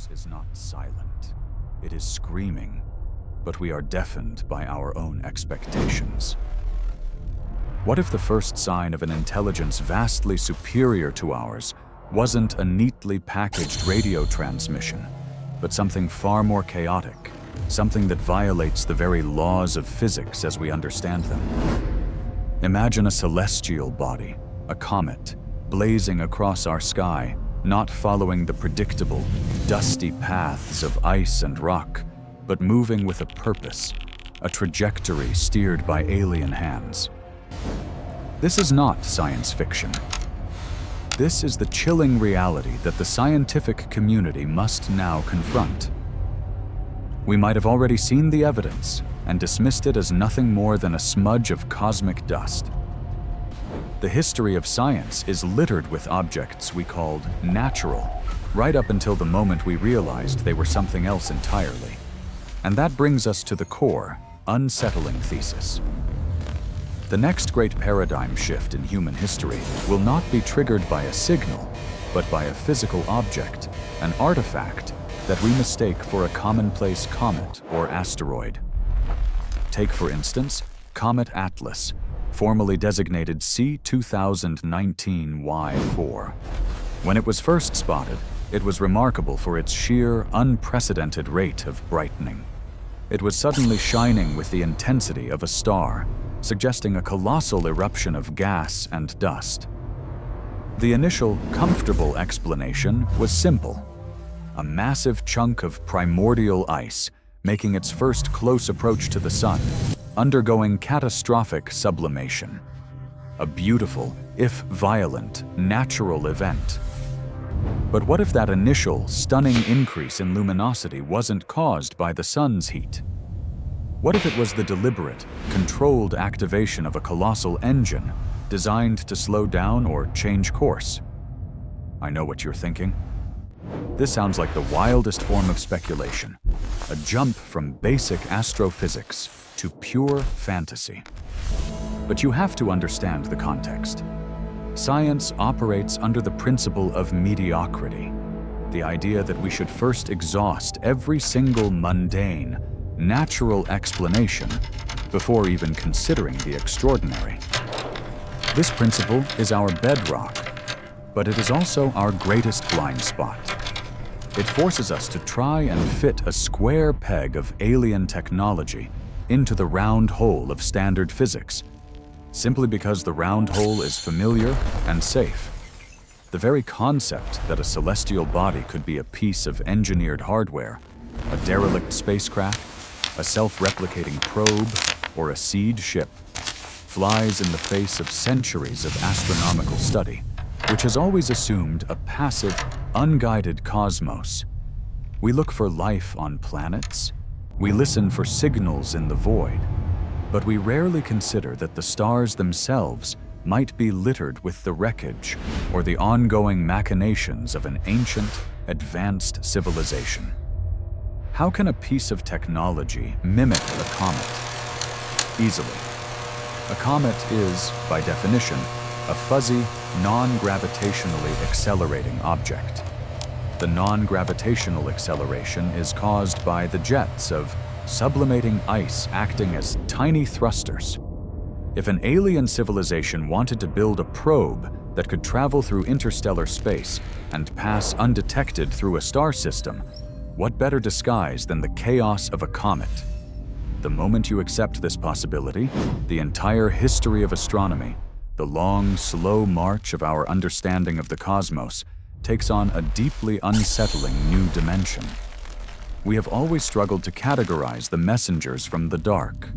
cosmos is not silent. It is screaming, but we are deafened by our own expectations. What if the first sign of an intelligence vastly superior to ours wasn't a neatly packaged radio transmission, but something far more chaotic, something that violates the very laws of physics as we understand them? Imagine a celestial body, a comet, blazing across our sky, not following the predictable, dusty paths of ice and rock, but moving with a purpose, a trajectory steered by alien hands. This is not science fiction. This is the chilling reality that the scientific community must now confront. We might have already seen the evidence and dismissed it as nothing more than a smudge of cosmic dust. The history of science is littered with objects we called natural, right up until the moment we realized they were something else entirely. And that brings us to the core, unsettling thesis. The next great paradigm shift in human history will not be triggered by a signal, but by a physical object, an artifact that we mistake for a commonplace comet or asteroid. Take, for instance, Comet Atlas, formerly designated C2019Y4. When it was first spotted, it was remarkable for its sheer, unprecedented rate of brightening. It was suddenly shining with the intensity of a star, suggesting a colossal eruption of gas and dust. The initial, comfortable explanation was simple: a massive chunk of primordial ice making its first close approach to the sun, undergoing catastrophic sublimation. A beautiful, if violent, natural event. But what if that initial, stunning increase in luminosity wasn't caused by the sun's heat? What if it was the deliberate, controlled activation of a colossal engine designed to slow down or change course? I know what you're thinking. This sounds like the wildest form of speculation, a jump from basic astrophysics to pure fantasy. But you have to understand the context. Science operates under the principle of mediocrity, the idea that we should first exhaust every single mundane, natural explanation before even considering the extraordinary. This principle is our bedrock, but it is also our greatest blind spot. It forces us to try and fit a square peg of alien technology into the round hole of standard physics, simply because the round hole is familiar and safe. The very concept that a celestial body could be a piece of engineered hardware, a derelict spacecraft, a self-replicating probe, or a seed ship, flies in the face of centuries of astronomical study, which has always assumed a passive, unguided cosmos. We look for life on planets, we listen for signals in the void, but we rarely consider that the stars themselves might be littered with the wreckage or the ongoing machinations of an ancient, advanced civilization. How can a piece of technology mimic a comet? Easily. A comet is, by definition, a fuzzy, non-gravitationally accelerating object. The non-gravitational acceleration is caused by the jets of sublimating ice acting as tiny thrusters. If an alien civilization wanted to build a probe that could travel through interstellar space and pass undetected through a star system, what better disguise than the chaos of a comet? The moment you accept this possibility, the entire history of astronomy, the long, slow march of our understanding of the cosmos, takes on a deeply unsettling new dimension. We have always struggled to categorize the messengers from the dark.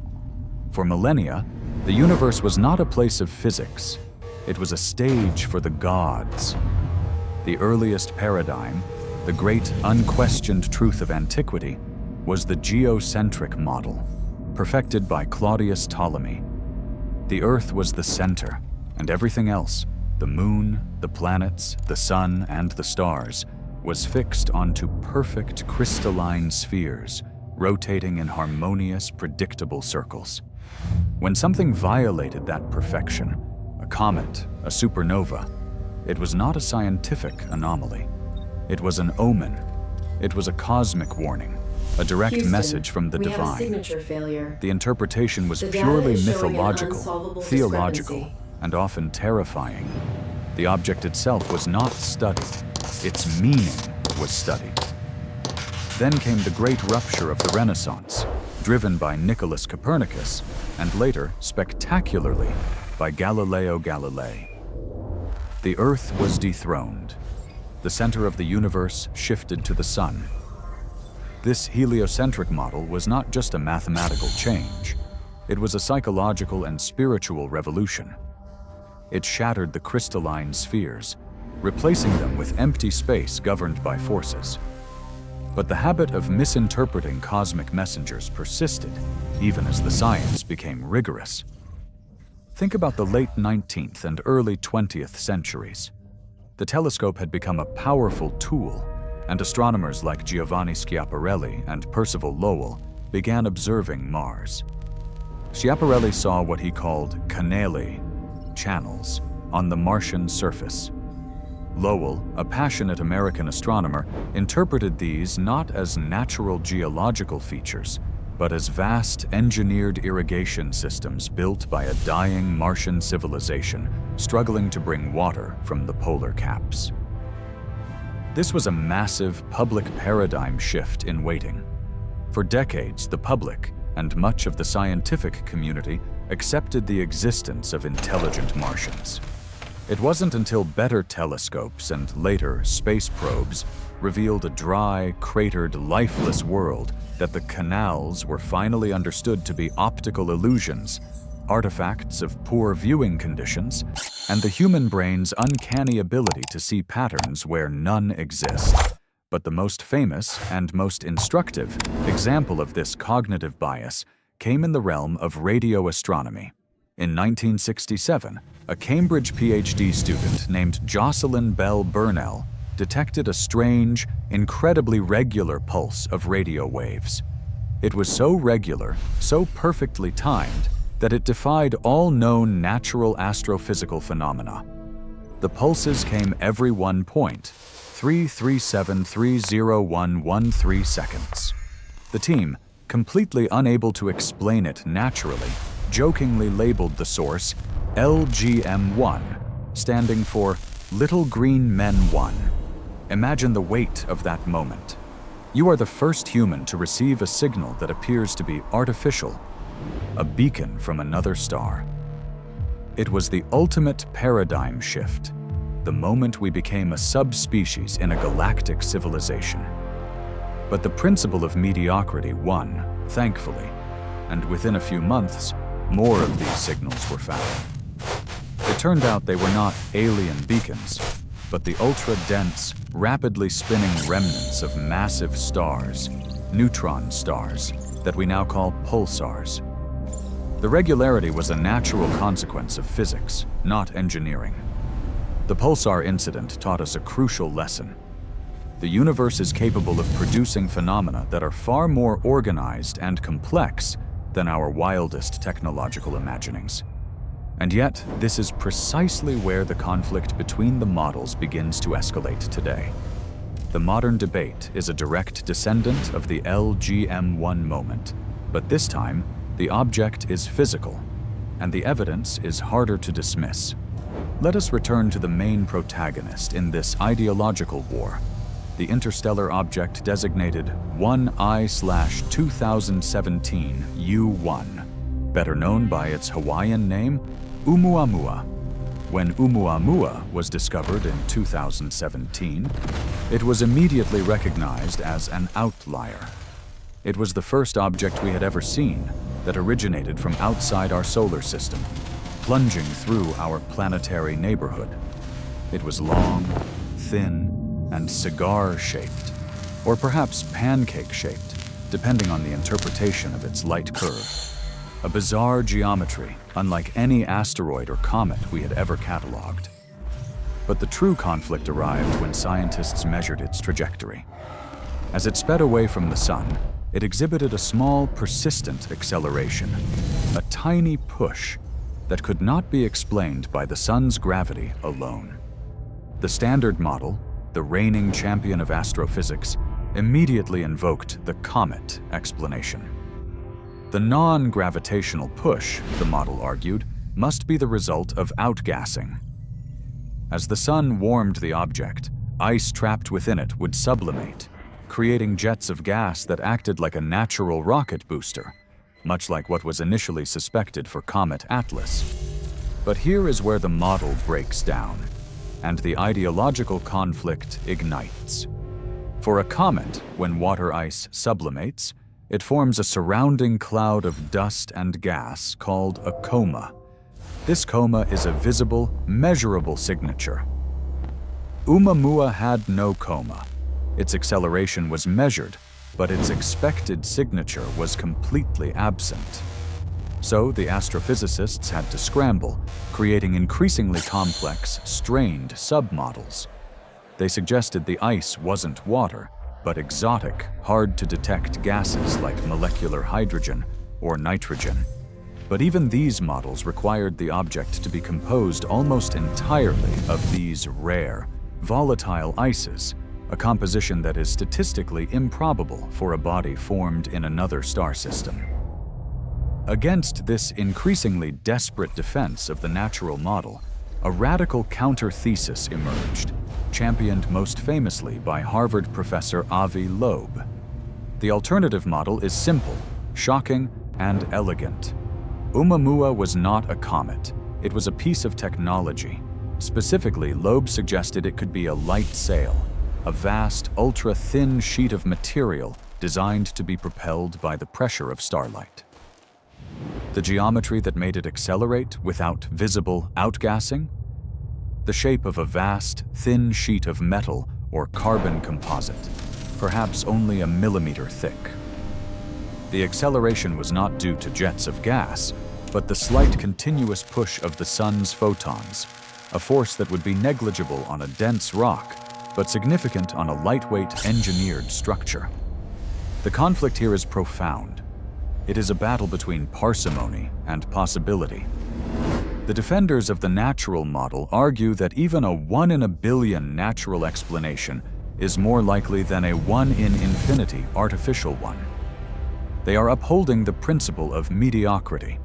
For millennia, the universe was not a place of physics. It was a stage for the gods. The earliest paradigm, the great unquestioned truth of antiquity, was the geocentric model, perfected by Claudius Ptolemy. The Earth was the center, and everything else, the moon, the planets, the sun, and the stars, was fixed onto perfect crystalline spheres, rotating in harmonious, predictable circles. When something violated that perfection, a comet, a supernova, it was not a scientific anomaly. It was an omen, It was a cosmic warning, a direct Houston, message from the we have a divine. signature failure. The interpretation was The data purely is showing an mythological, unsolvable theological, discrepancy. and often terrifying. The object itself was not studied. Its meaning was studied. Then came the great rupture of the Renaissance, driven by Nicholas Copernicus, and later, spectacularly, by Galileo Galilei. The Earth was dethroned. The center of the universe shifted to the sun. This heliocentric model was not just a mathematical change. It was a psychological and spiritual revolution. It shattered the crystalline spheres, replacing them with empty space governed by forces. But the habit of misinterpreting cosmic messengers persisted, even as the science became rigorous. Think about the late 19th and early 20th centuries. The telescope had become a powerful tool, and astronomers like Giovanni Schiaparelli and Percival Lowell began observing Mars. Schiaparelli saw what he called canali, channels, on the Martian surface. Lowell, a passionate American astronomer, interpreted these not as natural geological features, but as vast engineered irrigation systems built by a dying Martian civilization struggling to bring water from the polar caps. This was a massive public paradigm shift in waiting. For decades, the public and much of the scientific community accepted the existence of intelligent Martians. It wasn't until better telescopes and later space probes revealed a dry, cratered, lifeless world that the canals were finally understood to be optical illusions, artifacts of poor viewing conditions, and the human brain's uncanny ability to see patterns where none exist. But the most famous and most instructive example of this cognitive bias came in the realm of radio astronomy. In 1967, a Cambridge PhD student named Jocelyn Bell Burnell detected a strange, incredibly regular pulse of radio waves. It was so regular, so perfectly timed, that it defied all known natural astrophysical phenomena. The pulses came every 1.337301113 seconds. The team, completely unable to explain it naturally, jokingly labeled the source LGM1, standing for Little Green Men 1. Imagine the weight of that moment. You are the first human to receive a signal that appears to be artificial, a beacon from another star. It was the ultimate paradigm shift, the moment we became a subspecies in a galactic civilization. But the principle of mediocrity won, thankfully, and within a few months, more of these signals were found. It turned out they were not alien beacons, but the ultra-dense, rapidly spinning remnants of massive stars, neutron stars, that we now call pulsars. The regularity was a natural consequence of physics, not engineering. The pulsar incident taught us a crucial lesson. The universe is capable of producing phenomena that are far more organized and complex than our wildest technological imaginings. And yet, this is precisely where the conflict between the models begins to escalate today. The modern debate is a direct descendant of the LGM1 moment, but this time, the object is physical, and the evidence is harder to dismiss. Let us return to the main protagonist in this ideological war, the interstellar object designated 1I/2017 U1, better known by its Hawaiian name, Oumuamua. When Oumuamua was discovered in 2017, it was immediately recognized as an outlier. It was the first object we had ever seen that originated from outside our solar system, plunging through our planetary neighborhood. It was long, thin, and cigar-shaped, or perhaps pancake-shaped, depending on the interpretation of its light curve. A bizarre geometry, unlike any asteroid or comet we had ever cataloged. But the true conflict arrived when scientists measured its trajectory. As it sped away from the sun, it exhibited a small, persistent acceleration, a tiny push that could not be explained by the sun's gravity alone. The Standard Model, the reigning champion of astrophysics, immediately invoked the Comet explanation. The non-gravitational push, the model argued, must be the result of outgassing. As the sun warmed the object, ice trapped within it would sublimate, creating jets of gas that acted like a natural rocket booster, much like what was initially suspected for Comet Atlas. But here is where the model breaks down, and the ideological conflict ignites. For a comet, when water ice sublimates, it forms a surrounding cloud of dust and gas called a coma. This coma is a visible, measurable signature. Oumuamua had no coma. Its acceleration was measured, but its expected signature was completely absent. So the astrophysicists had to scramble, creating increasingly complex, strained submodels. They suggested the ice wasn't water, but exotic, hard-to-detect gases like molecular hydrogen or nitrogen. But even these models required the object to be composed almost entirely of these rare, volatile ices, a composition that is statistically improbable for a body formed in another star system. Against this increasingly desperate defense of the natural model, a radical counter-thesis emerged, championed most famously by Harvard professor Avi Loeb. The alternative model is simple, shocking, and elegant. Oumuamua was not a comet. It was a piece of technology. Specifically, Loeb suggested it could be a light sail, a vast, ultra-thin sheet of material designed to be propelled by the pressure of starlight. The geometry that made it accelerate without visible outgassing? The shape of a vast, thin sheet of metal or carbon composite, perhaps only a millimeter thick. The acceleration was not due to jets of gas, but the slight continuous push of the sun's photons, a force that would be negligible on a dense rock, but significant on a lightweight, engineered structure. The conflict here is profound. It is a battle between parsimony and possibility. The defenders of the natural model argue that even a 1 in a billion natural explanation is more likely than a 1 in infinity artificial one. They are upholding the principle of mediocrity.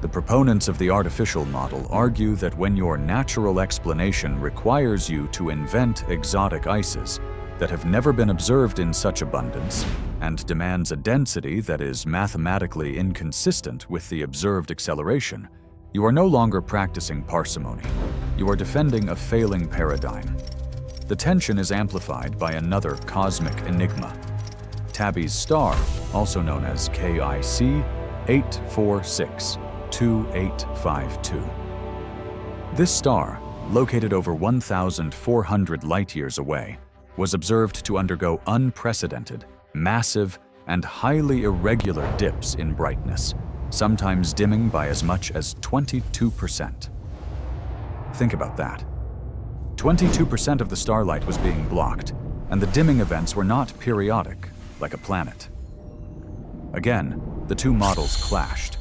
The proponents of the artificial model argue that when your natural explanation requires you to invent exotic ices that have never been observed in such abundance and demands a density that is mathematically inconsistent with the observed acceleration, you are no longer practicing parsimony. You are defending a failing paradigm. The tension is amplified by another cosmic enigma. Tabby's star, also known as KIC 8462852. This star, located over 1,400 light-years away, was observed to undergo unprecedented, massive, and highly irregular dips in brightness, sometimes dimming by as much as 22%. Think about that. 22% of the starlight was being blocked, and the dimming events were not periodic, like a planet. Again, the two models clashed.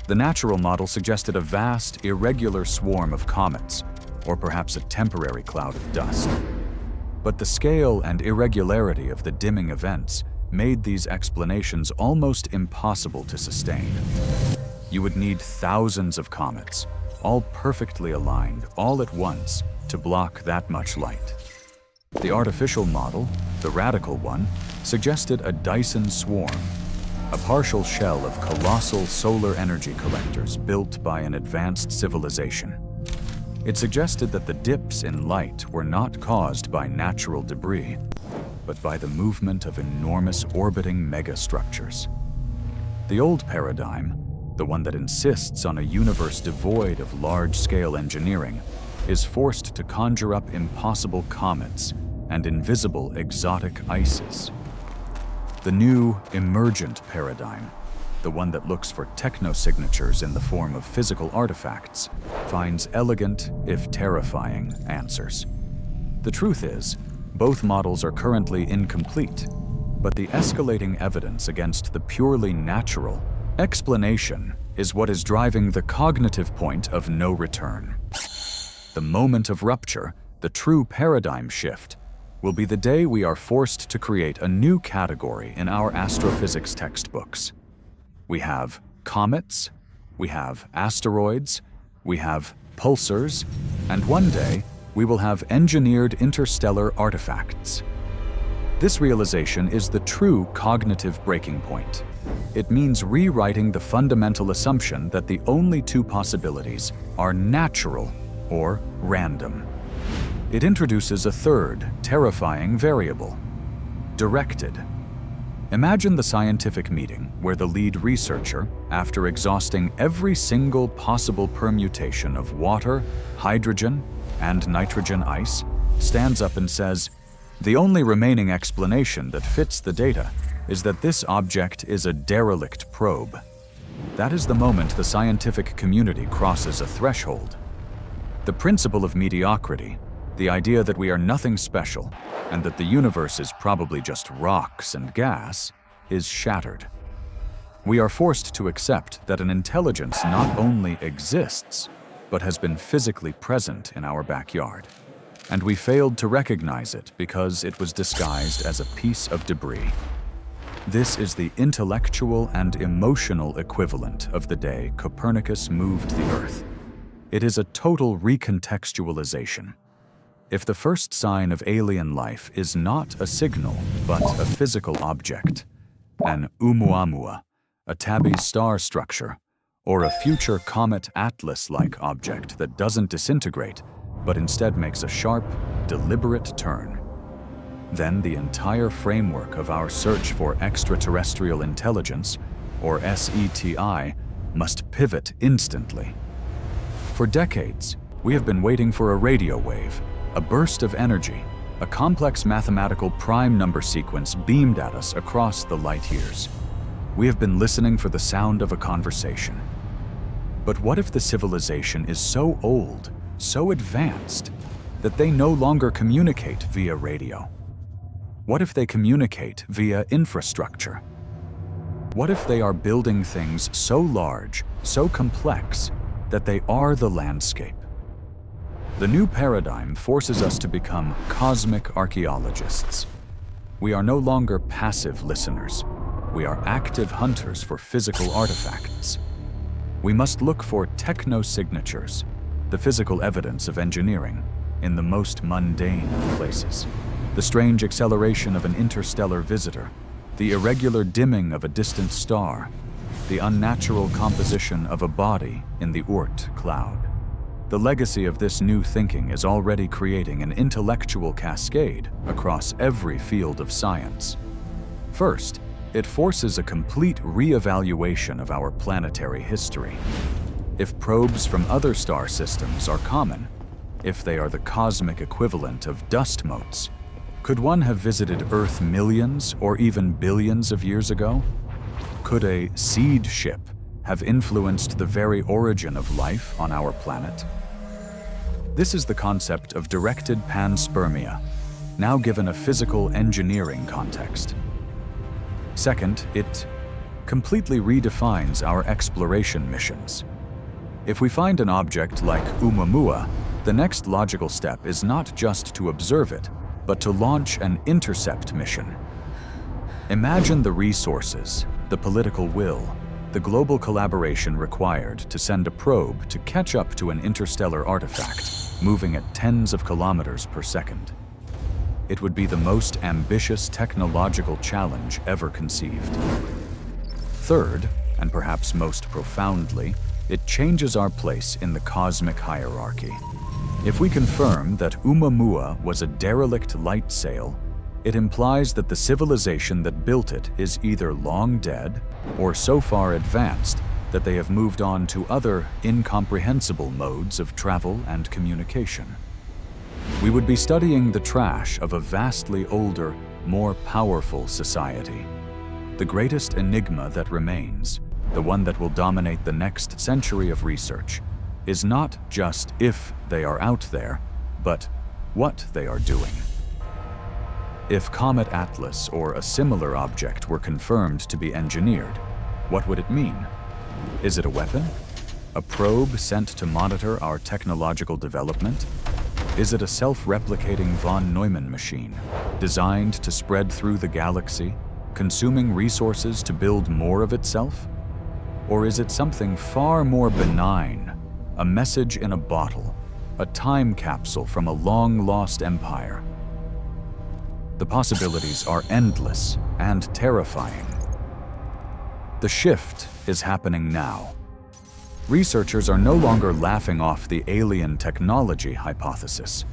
The natural model suggested a vast, irregular swarm of comets, or perhaps a temporary cloud of dust. But the scale and irregularity of the dimming events made these explanations almost impossible to sustain. You would need thousands of comets, all perfectly aligned, all at once, to block that much light. The artificial model, the radical one, suggested a Dyson swarm, a partial shell of colossal solar energy collectors built by an advanced civilization. It suggested that the dips in light were not caused by natural debris, but by the movement of enormous orbiting megastructures. The old paradigm, the one that insists on a universe devoid of large-scale engineering, is forced to conjure up impossible comets and invisible exotic ices. The new emergent paradigm, the one that looks for technosignatures in the form of physical artifacts, finds elegant, if terrifying, answers. The truth is, both models are currently incomplete, but the escalating evidence against the purely natural explanation is what is driving the cognitive point of no return. The moment of rupture, the true paradigm shift, will be the day we are forced to create a new category in our astrophysics textbooks. We have comets, we have asteroids, we have pulsars, and one day we will have engineered interstellar artifacts. This realization is the true cognitive breaking point. It means rewriting the fundamental assumption that the only two possibilities are natural or random. It introduces a third, terrifying variable: directed. Imagine the scientific meeting where the lead researcher, after exhausting every single possible permutation of water, hydrogen, and nitrogen ice, stands up and says, "The only remaining explanation that fits the data is that this object is a derelict probe." That is the moment the scientific community crosses a threshold. The principle of mediocrity, the idea that we are nothing special and that the universe is probably just rocks and gas, is shattered. We are forced to accept that an intelligence not only exists, but has been physically present in our backyard. And we failed to recognize it because it was disguised as a piece of debris. This is the intellectual and emotional equivalent of the day Copernicus moved the Earth. It is a total recontextualization. If the first sign of alien life is not a signal, but a physical object, an Oumuamua, a tabby star structure, or a future Comet Atlas-like object that doesn't disintegrate, but instead makes a sharp, deliberate turn, then the entire framework of our search for extraterrestrial intelligence, or SETI, must pivot instantly. For decades, we have been waiting for a radio wave, a burst of energy, a complex mathematical prime number sequence beamed at us across the light years. We have been listening for the sound of a conversation. But what if the civilization is so old, so advanced, that they no longer communicate via radio? What if they communicate via infrastructure? What if they are building things so large, so complex, that they are the landscape? The new paradigm forces us to become cosmic archaeologists. We are no longer passive listeners. We are active hunters for physical artifacts. We must look for techno-signatures, the physical evidence of engineering, in the most mundane of places. The strange acceleration of an interstellar visitor, the irregular dimming of a distant star, the unnatural composition of a body in the Oort cloud. The legacy of this new thinking is already creating an intellectual cascade across every field of science. First, it forces a complete re-evaluation of our planetary history. If probes from other star systems are common, if they are the cosmic equivalent of dust motes, could one have visited Earth millions or even billions of years ago? Could a seed ship have influenced the very origin of life on our planet? This is the concept of directed panspermia, now given a physical engineering context. Second, it completely redefines our exploration missions. If we find an object like Oumuamua, the next logical step is not just to observe it, but to launch an intercept mission. Imagine the resources, the political will, the global collaboration required to send a probe to catch up to an interstellar artifact moving at tens of kilometers per second. It would be the most ambitious technological challenge ever conceived. Third, and perhaps most profoundly, it changes our place in the cosmic hierarchy. If we confirm that Oumuamua was a derelict light sail, it implies that the civilization that built it is either long dead or so far advanced that they have moved on to other incomprehensible modes of travel and communication. We would be studying the trash of a vastly older, more powerful society. The greatest enigma that remains, the one that will dominate the next century of research, is not just if they are out there, but what they are doing. If Comet Atlas or a similar object were confirmed to be engineered, what would it mean? Is it a weapon? A probe sent to monitor our technological development? Is it a self-replicating von Neumann machine, designed to spread through the galaxy, consuming resources to build more of itself? Or is it something far more benign, a message in a bottle, a time capsule from a long-lost empire? The possibilities are endless and terrifying. The shift is happening now. Researchers are no longer laughing off the alien technology hypothesis.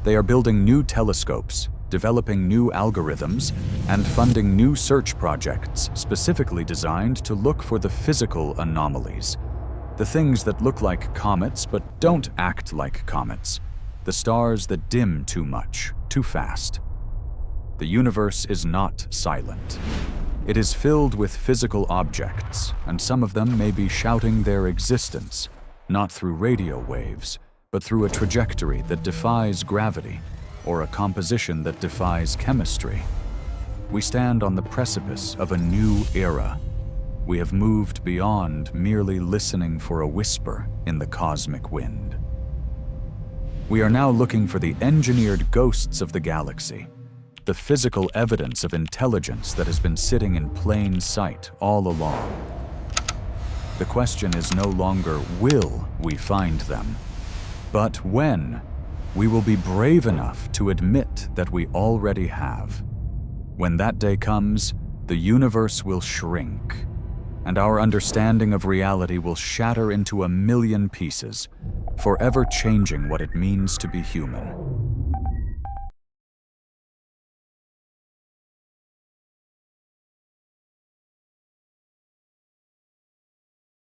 They are building new telescopes, developing new algorithms, and funding new search projects specifically designed to look for the physical anomalies. The things that look like comets but don't act like comets. The stars that dim too much, too fast. The universe is not silent. It is filled with physical objects, and some of them may be shouting their existence, not through radio waves, but through a trajectory that defies gravity, or a composition that defies chemistry. We stand on the precipice of a new era. We have moved beyond merely listening for a whisper in the cosmic wind. We are now looking for the engineered ghosts of the galaxy, the physical evidence of intelligence that has been sitting in plain sight all along. The question is no longer, will we find them, but when? We will be brave enough to admit that we already have. When that day comes, the universe will shrink, and our understanding of reality will shatter into a million pieces, forever changing what it means to be human.